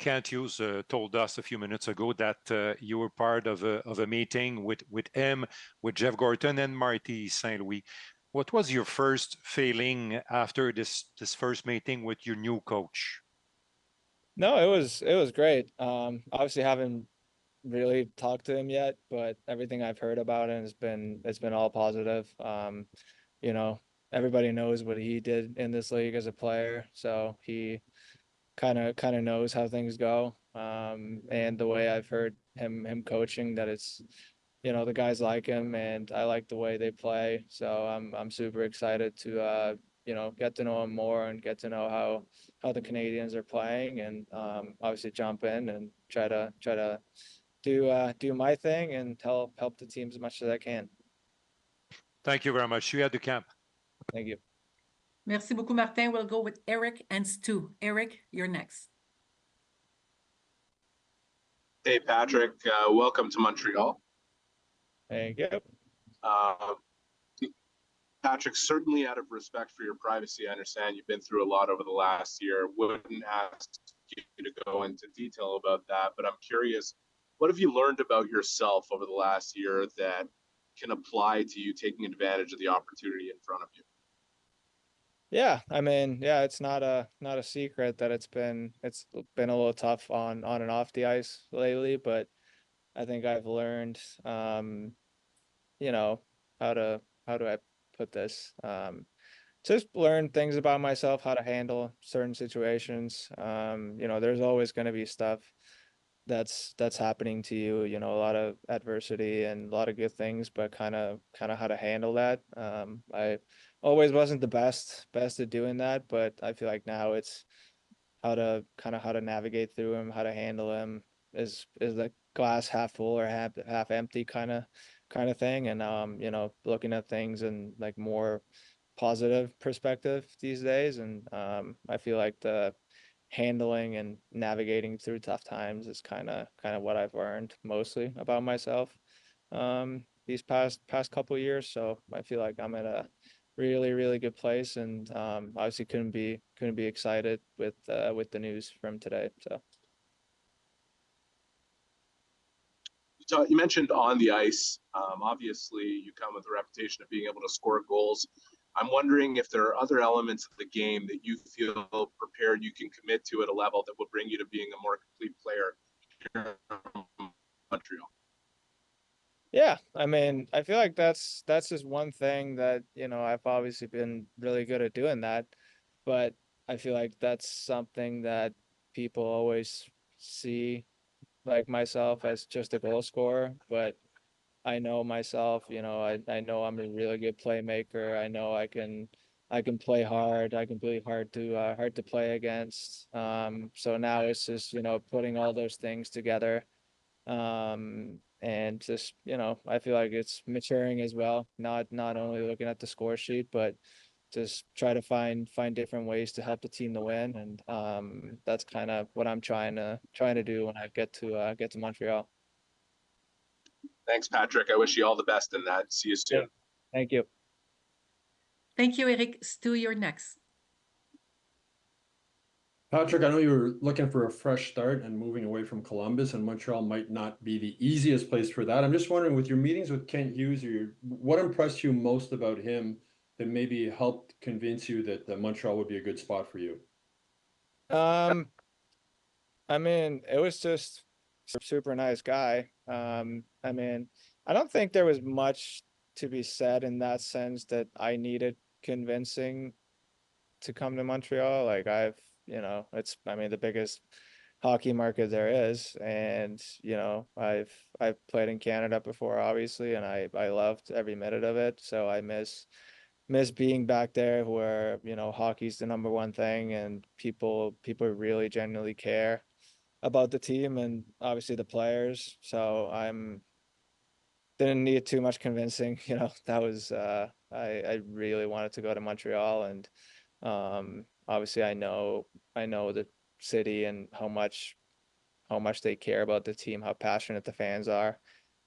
Kent Hughes told us a few minutes ago that you were part of a meeting with him, with Jeff Gorton and Marty St. Louis. What was your first feeling after this first meeting with your new coach? No, it was great. Obviously haven't really talked to him yet, but everything I've heard about him it's been all positive. You know, everybody knows what he did in this league as a player, so he kind of knows how things go. And the way I've heard him coaching, that it's, the guys like him, and I like the way they play. So I'm super excited to get to know him more and get to know how the Canadians are playing, and obviously jump in and try to do my thing and help the teams as much as I can. Thank you very much. You had the camp. Thank you. Merci beaucoup, Martin. We'll go with Eric and Stu. Eric, you're next. Hey, Patrik. Welcome to Montreal. Thank you. Patrik, certainly out of respect for your privacy, I understand you've been through a lot over the last year. Wouldn't ask you to go into detail about that, but I'm curious, what have you learned about yourself over the last year that can apply to you taking advantage of the opportunity in front of you? Yeah, I mean, yeah, it's not a secret that it's been a little tough on and off the ice lately, but I think I've learned, how do I put this? Just learn things about myself, how to handle certain situations. There's always going to be stuff that's happening to you, a lot of adversity and a lot of good things, but kind of how to handle that. I always wasn't the best at doing that, but I feel like now it's how to navigate through him, how to handle him. Is the glass half full or half empty kind of thing, and looking at things in like more positive perspective these days. And I feel like the handling and navigating through tough times is kind of what I've learned mostly about myself these past couple of years. So I feel like I'm at a really good place, and obviously couldn't be excited with the news from today. So you mentioned on the ice. Obviously, you come with a reputation of being able to score goals. I'm wondering if there are other elements of the game that you feel prepared you can commit to at a level that will bring you to being a more complete player here in Montreal. yeah, I mean, I feel like that's just one thing that, I've obviously been really good at doing that, but I feel like that's something that people always see like myself as just a goal scorer, but I know myself, I know I'm a really good playmaker. I know I can play hard. I can be hard to play against. So now it's just, putting all those things together. And just, I feel like it's maturing as well. Not only looking at the score sheet, but just try to find different ways to help the team to win. And that's kind of what I'm trying to do when I get to Montreal. Thanks, Patrik. I wish you all the best in that. See you soon. Yeah. Thank you. Thank you, Eric. Stu, you're next. Patrik, I know you were looking for a fresh start and moving away from Columbus, and Montreal might not be the easiest place for that. I'm just wondering, with your meetings with Kent Hughes, what impressed you most about him that maybe helped convince you that Montreal would be a good spot for you? I mean, it was just super nice guy. I mean, I don't think there was much to be said in that sense that I needed convincing to come to Montreal. Like I mean, the biggest hockey market there is, and I've played in Canada before, obviously, and I loved every minute of it. So I miss being back there where, hockey's the number one thing, and people really genuinely care about the team and obviously the players. So I'm didn't need too much convincing. That was I really wanted to go to Montreal, and obviously I know the city and how much they care about the team, how passionate the fans are.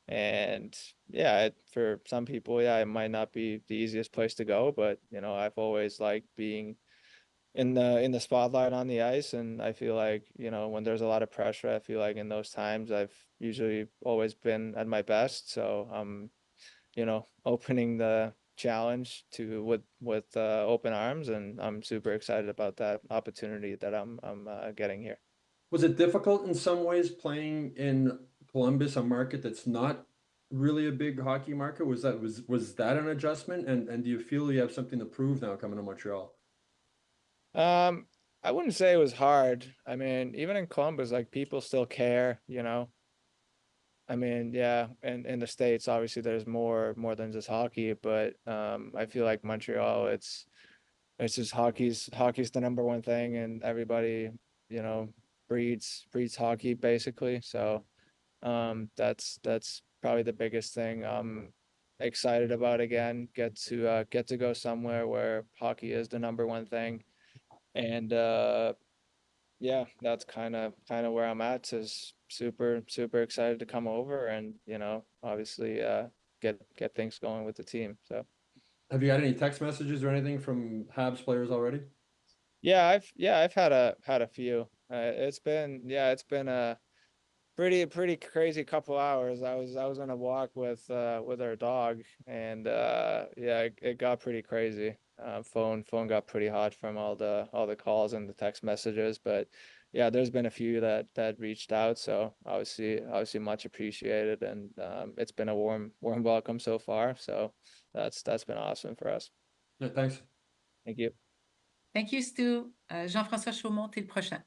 And yeah, for some people, yeah, it might not be the easiest place to go, but I've always liked being in the spotlight on the ice. And I feel like, you know, when there's a lot of pressure, I feel like in those times I've usually always been at my best. So I'm, you know, opening the challenge to with open arms, and I'm super excited about that opportunity that I'm getting here. Was it difficult in some ways playing in Columbus, a market that's not really a big hockey market? Was that an adjustment? And do you feel you have something to prove now coming to Montreal? I wouldn't say it was hard. I mean, even in Columbus, like people still care, you know. I mean, yeah, and in the States, obviously there's more than just hockey, but I feel like Montreal, it's just hockey's the number one thing, and everybody, you know, breeds hockey basically. So that's probably the biggest thing I'm excited about again. Get to go somewhere where hockey is the number one thing. And yeah, that's kind of where I'm at. Is super excited to come over and, you know, obviously get things going with the team. So Have you had any text messages or anything from Habs players already? yeah, I've had a few. It's been a pretty crazy couple hours. I was on a walk with our dog, and yeah, it got pretty crazy. Phone got pretty hot from all the calls and the text messages. But yeah, there's been a few that reached out, so obviously much appreciated, and it's been a warm welcome so far. So that's been awesome for us. Yeah, thanks. Thank you. Thank you, Stu. Jean-François Chaumont, t'es le prochain.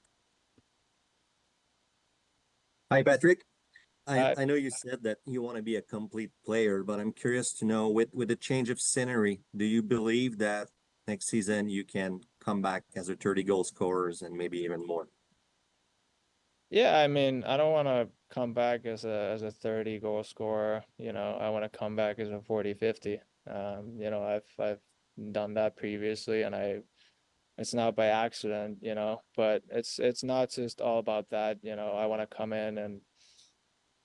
Hi, Patrick. Hi. I know you said that you want to be a complete player, but I'm curious to know with the change of scenery, do you believe that next season you can come back as a 30 goal scorers and maybe even more? Yeah, I mean, I don't want to come back as a 30 goal scorer. You know, I want to come back as a 40, 50. You know, I've done that previously, and it's not by accident, you know, but it's not just all about that. You know, I want to come in and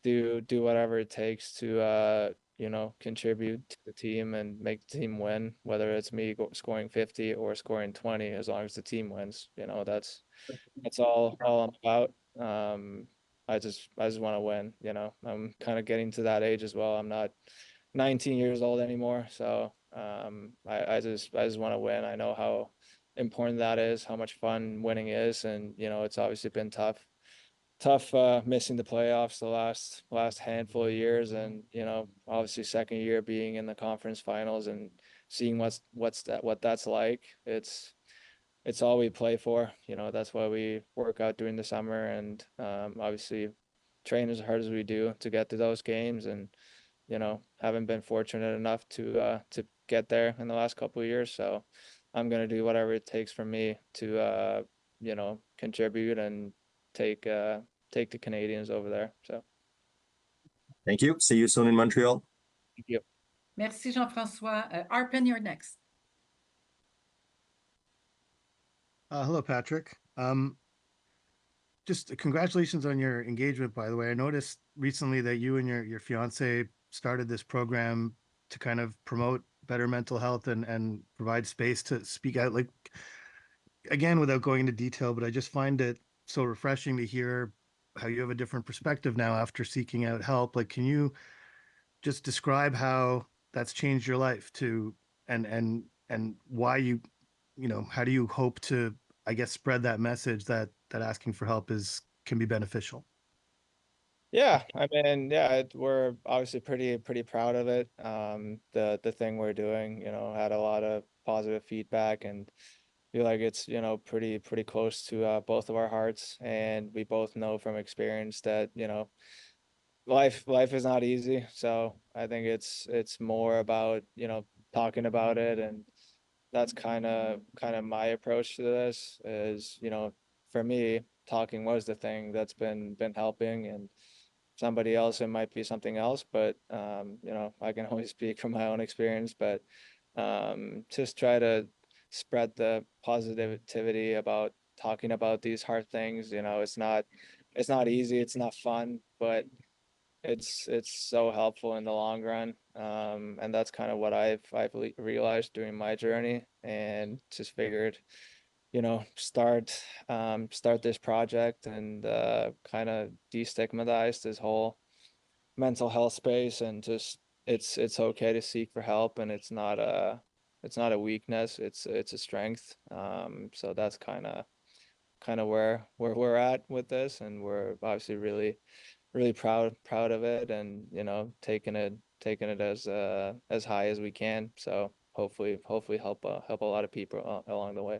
do whatever it takes to you know, contribute to the team and make the team win, whether it's me scoring 50 or scoring 20, as long as the team wins. You know, that's all I'm about. I just want to win, you know. I'm kind of getting to that age as well. I'm not 19 years old anymore, so I just want to win. I know how important that is, how much fun winning is, and you know, it's obviously been tough missing the playoffs the last handful of years, and you know, obviously second year being in the conference finals and seeing what that's like. It's all we play for. You know, that's why we work out during the summer, and obviously train as hard as we do to get to those games. And you know, haven't been fortunate enough to get there in the last couple of years. So I'm gonna do whatever it takes for me to you know, contribute and take take the Canadians over there. So Thank you. See you soon in Montreal. thank you. Merci, Jean-François. Arpen, you're next. Hello, Patrick. Just congratulations on your engagement, by the way. I noticed recently that you and your fiance started this program to kind of promote better mental health and provide space to speak out. Like, again, without going into detail, but I just find it so refreshing to hear how you have a different perspective now after seeking out help. Like, can you just describe how that's changed your life to and why you know, how do you hope to, I guess, spread that message that asking for help can be beneficial? Yeah, I mean, yeah, we're obviously pretty proud of it. The thing we're doing, you know, had a lot of positive feedback, and feel like it's, you know, pretty close to both of our hearts. And we both know from experience that, you know, life is not easy. So I think it's more about, you know, talking about it. And that's kind of my approach to this is, you know, for me, talking was the thing that's been helping. And somebody else, it might be something else, but you know, I can only speak from my own experience. But just try to spread the positivity about talking about these hard things. You know, it's not easy, it's not fun, but it's so helpful in the long run. And that's kind of what I've realized during my journey, and just figured start this project and kind of destigmatize this whole mental health space, and just it's okay to seek for help, and it's not a weakness, it's a strength. So that's kind of where we're at with this, and we're obviously really proud of it, and taking it as high as we can. So hopefully help a lot of people along the way.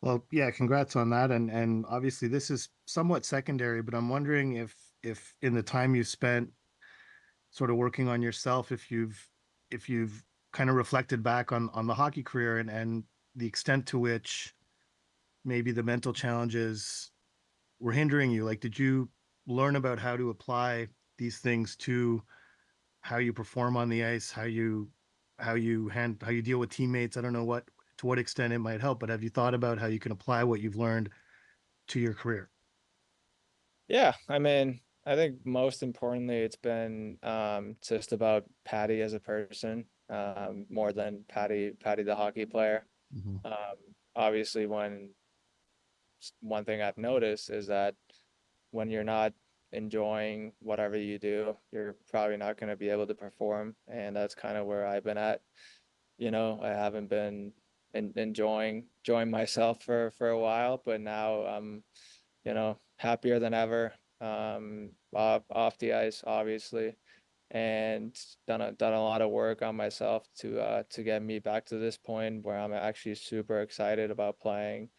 Well, yeah, congrats on that. And obviously this is somewhat secondary, but I'm wondering if in the time you spent sort of working on yourself, if you've kind of reflected back on the hockey career and the extent to which maybe the mental challenges were hindering you. Like, did you learn about how to apply these things to how you perform on the ice, how you deal with teammates? I don't know to what extent it might help, but have you thought about how you can apply what you've learned to your career? Yeah, I mean, I think most importantly, it's been just about Patty as a person, more than Patty the hockey player. Mhm. Obviously, one thing I've noticed is that when you're not enjoying whatever you do, you're probably not going to be able to perform, and that's kind of where I've been at. I haven't been enjoying myself for a while, but now I'm happier than ever, off the ice, obviously, and done a lot of work on myself to get me back to this point where I'm actually super excited about playing.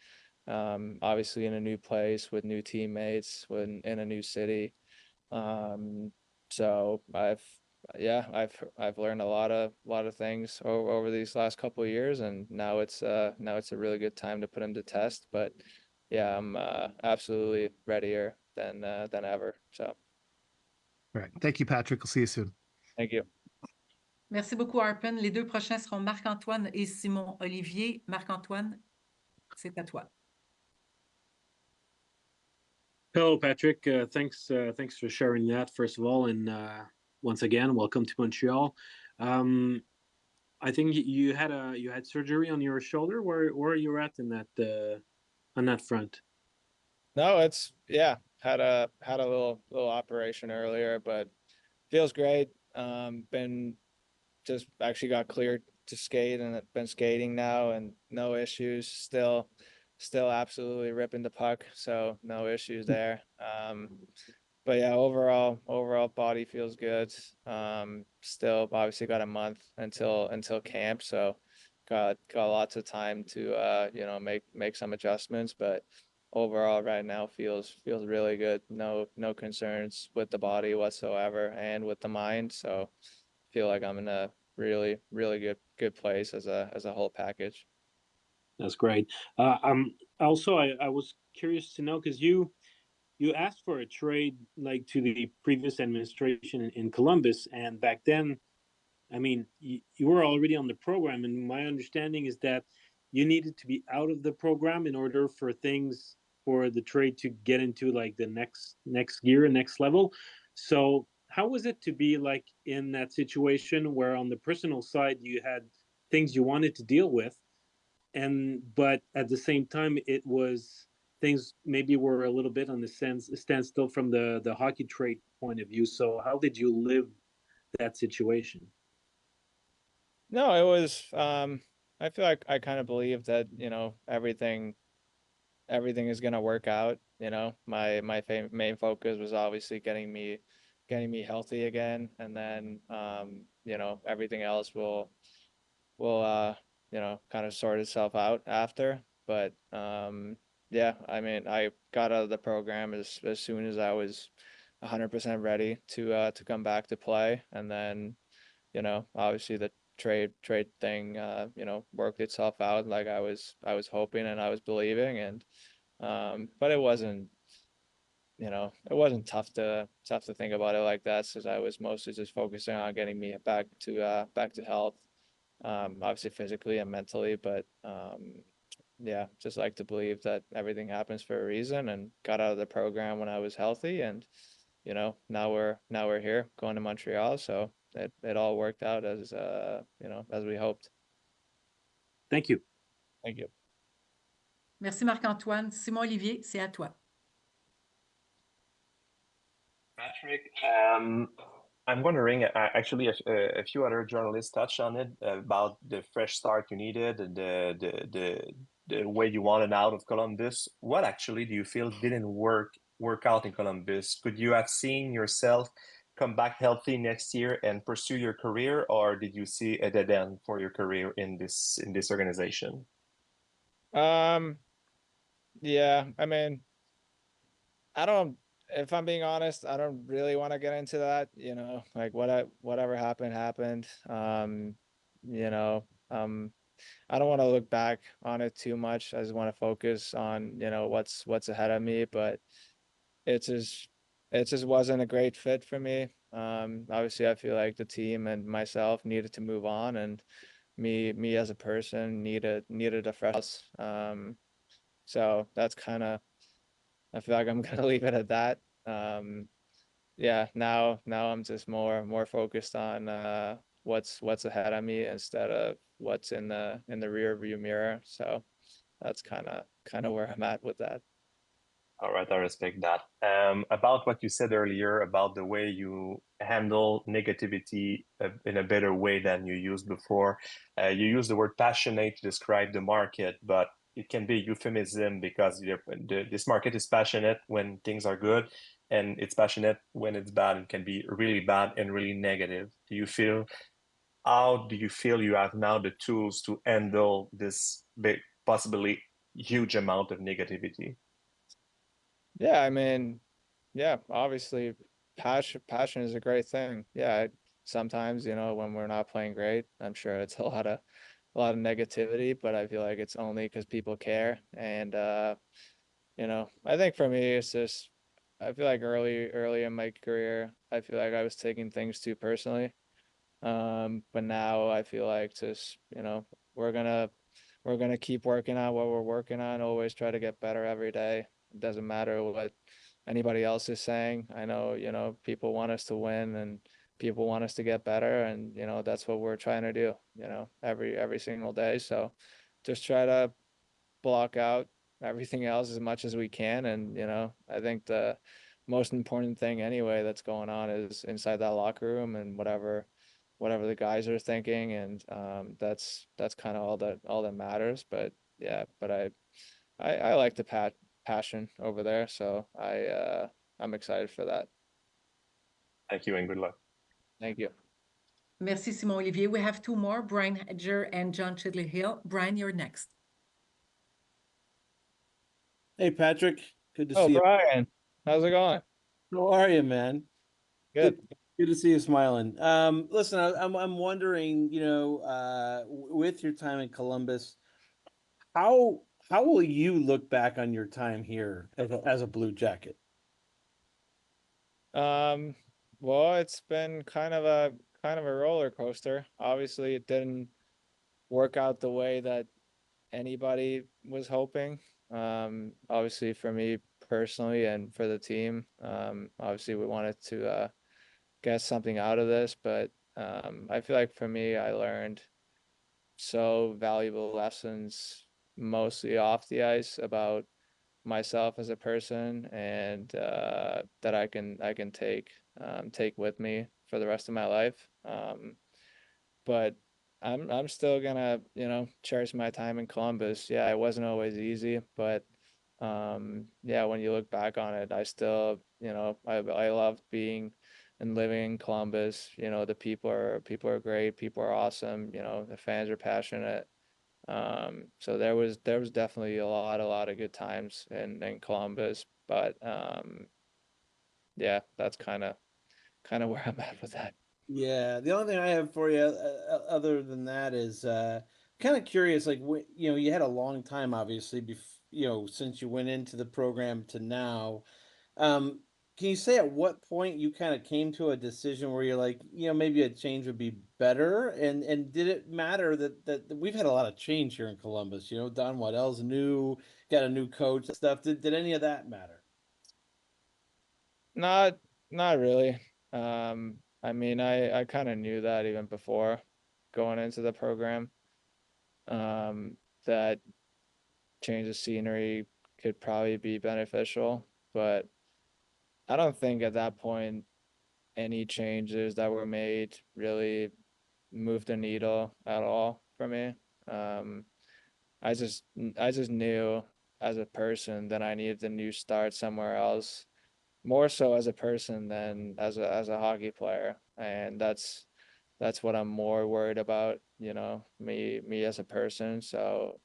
Obviously in a new place with new teammates, in a new city. Um, so I've learned a lot of things over these last couple of years, and now it's a really good time to put them to test. But yeah, I'm absolutely readier than ever. So All right. Thank you, Patrick. I'll see you soon. thank you. Merci beaucoup, Arpen. Les deux prochains seront Marc-Antoine et Simon Olivier. Marc-Antoine, c'est à toi. Hello, Patrick. Thanks for sharing that, first of all, and once again, welcome to Montreal. I think you had surgery on your shoulder. Where are you at in that on that front? No, it's yeah. Had a little operation earlier, but feels great. Been just actually got cleared to skate, and I've been skating now, and no issues. Still absolutely ripping the puck, so no issues there. But yeah, overall body feels good. Still obviously got a month until camp, so got lots of time to make some adjustments, but overall right now feels really good. No concerns with the body whatsoever, and with the mind. So feel like I'm in a really good place as a whole package. That's great. Also, I was curious to know, because you asked for a trade like to the previous administration in Columbus, and back then, I mean, you were already on the program, and my understanding is that you needed to be out of the program in order for the trade to get into like the next gear, next level. So how was it to be like in that situation where on the personal side you had things you wanted to deal with, but at the same time it was things maybe were a little bit on the standstill from the hockey trade point of view. So how did you live that situation? No, it was I feel like I kind of believe that, everything is gonna work out. My main focus was obviously getting me healthy again, and then everything else will kind of sort itself out after. But yeah, I mean, I got out of the program as soon as I was 100% ready to come back to play, and then obviously the trade thing worked itself out like I was hoping and I was believing. And but it wasn't tough to think about it like that, since I was mostly just focusing on getting me back to health, obviously physically and mentally. But yeah, just like to believe that everything happens for a reason, and got out of the program when I was healthy, and now we're here going to Montreal. So it all worked out as we hoped. Thank you. Thank you. Merci Marc-Antoine. Simon-Olivier, c'est à toi. Patrick, I'm wondering, actually, a few other journalists touched on it about the fresh start you needed, the way you wanted out of Columbus. What actually do you feel didn't work out in Columbus? Could you have seen yourself come back healthy next year and pursue your career, or did you see a dead end for your career in this organization? Yeah, I mean, if I'm being honest, I don't really want to get into that, you know, like whatever happened. You know, I don't want to look back on it too much. I just want to focus on, you know, what's ahead of me, but it just wasn't a great fit for me. Obviously I feel like the team and myself needed to move on, and me as a person needed a fresh. So that's kind of, I feel like I'm gonna leave it at that. Yeah, now I'm just more focused on what's ahead of me instead of what's in the rear view mirror. So that's kind of where I'm at with that. All right, I respect that. About what you said earlier about the way you handle negativity in a better way than you used before. You used the word passionate to describe the market, but it can be a euphemism because this market is passionate when things are good, and it's passionate when it's bad. It can be really bad and really negative. How do you feel you have now the tools to handle this big, possibly huge amount of negativity? Yeah, I mean, yeah, obviously passion is a great thing. Yeah, sometimes, you know, when we're not playing great, I'm sure it's a lot of negativity, but I feel like it's only because people care. And you know, I think for me it's just, I feel like early in my career, I feel like I was taking things too personally. But now I feel like just, you know, we're gonna keep working on what we're working on, always try to get better every day. It doesn't matter what anybody else is saying. I know, you know, people want us to win and people want us to get better, and you know, that's what we're trying to do, you know, every single day. So just try to block out everything else as much as we can. And, you know, I think the most important thing anyway that's going on is inside that locker room and whatever the guys are thinking. And that's kind of all that matters. But yeah, but I like the passion over there. So I'm excited for that. Thank you and good luck. Thank you. Merci, Simon-Olivier. We have two more, Brian Hedger and John Chidley-Hill. Brian, you're next. Hey, Patrick. Good to Oh, see you. Brian, how's it going? How are you, man? Good. Good to see you smiling. Listen, I'm wondering, you know, with your time in Columbus, how will you look back on your time here as a Blue Jacket? Well, it's been kind of a roller coaster. Obviously, it didn't work out the way that anybody was hoping. Obviously for me personally and for the team, obviously we wanted to get something out of this, but I feel like for me, I learned so valuable lessons mostly off the ice about myself as a person, and that I can take with me for the rest of my life. But I'm still gonna, you know, cherish my time in Columbus. Yeah, it wasn't always easy, but yeah, when you look back on it, I still, you know, I loved being and living in Columbus. You know, the people are great, people are awesome, you know, the fans are passionate. So there was definitely a lot of good times in Columbus, but yeah, that's kind of where I'm at with that. Yeah, the only thing I have for you, other than that, is kind of curious. Like, you know, you had a long time, obviously, you know, since you went into the program to now. Um, can you say at what point you kind of came to a decision where you're like, you know, maybe a change would be better? And did it matter that we've had a lot of change here in Columbus? You know, Don Waddell's new, got a new coach and stuff. Did any of that matter? Not not really. I mean, I kind of knew that even before going into the program. That change of scenery could probably be beneficial, but I don't think at that point any changes that were made really moved the needle at all for me. I just knew as a person that I needed a new start somewhere else, more so as a person than as a hockey player, and that's what I'm more worried about, you know, me as a person. So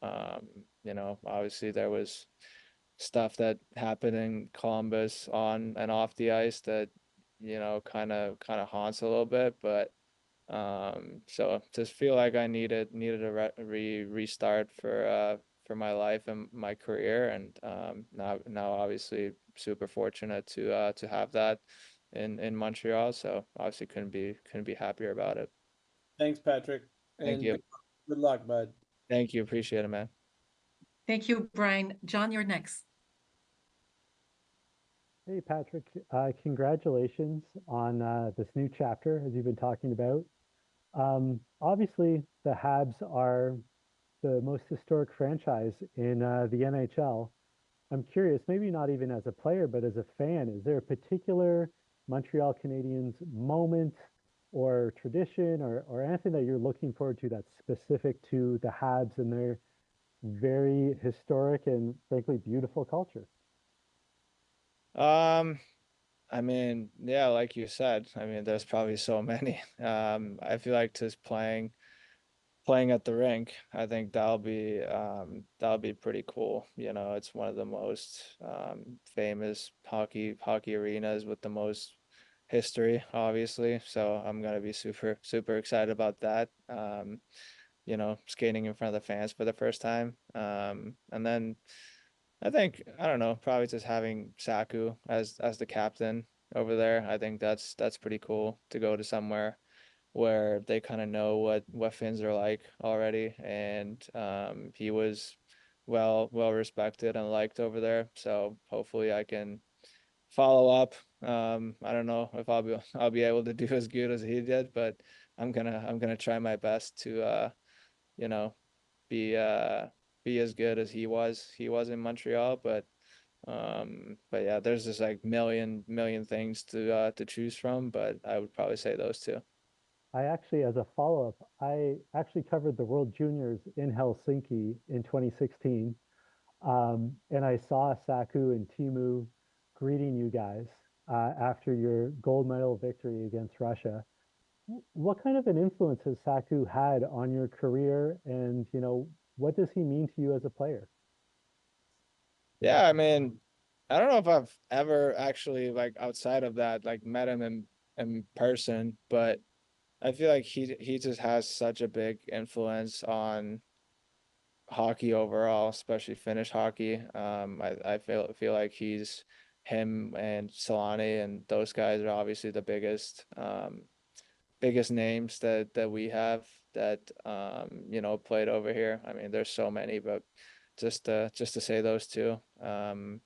you know, obviously there was stuff that happened in Columbus on and off the ice that, you know, kind of haunts a little bit, but so just feel like I needed a restart for my life and my career, and now obviously super fortunate to have that in Montreal, so obviously couldn't be happier about it. Thanks, Patrick. Thank And you. good luck, bud. Thank you, appreciate it, man. Thank you, Brian. John, you're next. Hey, Patrick, congratulations on this new chapter, as you've been talking about. Obviously, the Habs are the most historic franchise in the NHL. I'm curious, maybe not even as a player, but as a fan, is there a particular Montreal Canadiens moment or tradition or anything that you're looking forward to that's specific to the Habs and their very historic and frankly beautiful culture? I mean, yeah, like you said, I mean, there's probably so many. I feel like just playing at the rink, I think that'll be pretty cool. You know, it's one of the most famous hockey arenas with the most history, obviously. So I'm gonna be super excited about that. You know, skating in front of the fans for the first time. And then I think, I don't know, probably just having Saku as the captain over there. I think that's pretty cool to go to somewhere where they kind of know what Finns are like already, and he was well respected and liked over there. So hopefully I can follow up. I don't know if I'll be able to do as good as he did, but I'm gonna try my best to you know, be be as good as he was in Montreal. But yeah, there's just like million things to choose from, but I would probably say those two. I actually, as a follow-up, I actually covered the World Juniors in Helsinki in 2016. And I saw Saku and Timu greeting you guys after your gold medal victory against Russia. What kind of an influence has Saku had on your career? And, you know, what does he mean to you as a player? Yeah, I mean, I don't know if I've ever actually like outside of that like met him in person, but I feel like he just has such a big influence on hockey overall, especially Finnish hockey. I feel like he's him and Solani and those guys are obviously the biggest names that we have that you know, played over here. I mean, there's so many, but just to say those two. And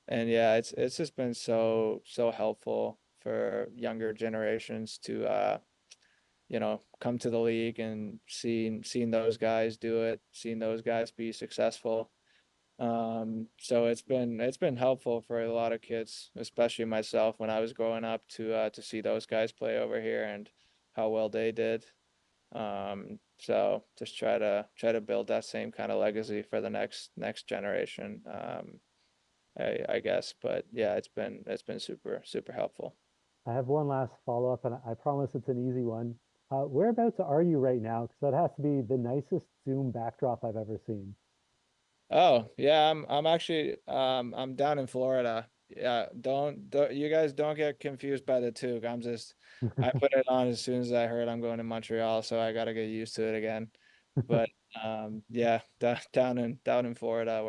yeah, it's just been so helpful for younger generations to you know, come to the league and seeing those guys do it, seeing those guys be successful. So it's been helpful for a lot of kids, especially myself when I was growing up to see those guys play over here and how well they did. So just try to build that same kind of legacy for the next generation. I guess, but yeah, it's been super helpful. I have one last follow-up, and I promise it's an easy one. Whereabouts are you right now? Because that has to be the nicest Zoom backdrop I've ever seen. Oh, yeah, I'm actually I'm down in Florida. Yeah, don't you guys don't get confused by the two. I put it on as soon as I heard I'm going to Montreal, so I gotta get used to it again. But yeah, down in Florida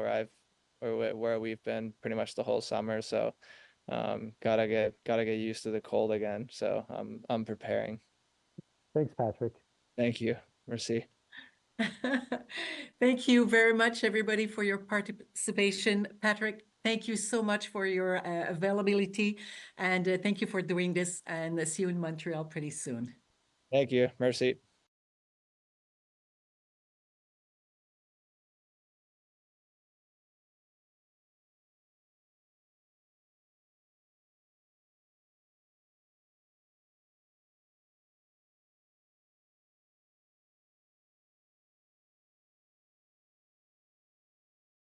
where we've been pretty much the whole summer, so gotta get used to the cold again. So I'm preparing. Thanks, Patrick. Thank you. Merci. Thank you very much, everybody, for your participation. Patrick, thank you so much for your availability, and thank you for doing this, and see you in Montreal pretty soon. Thank you. Merci.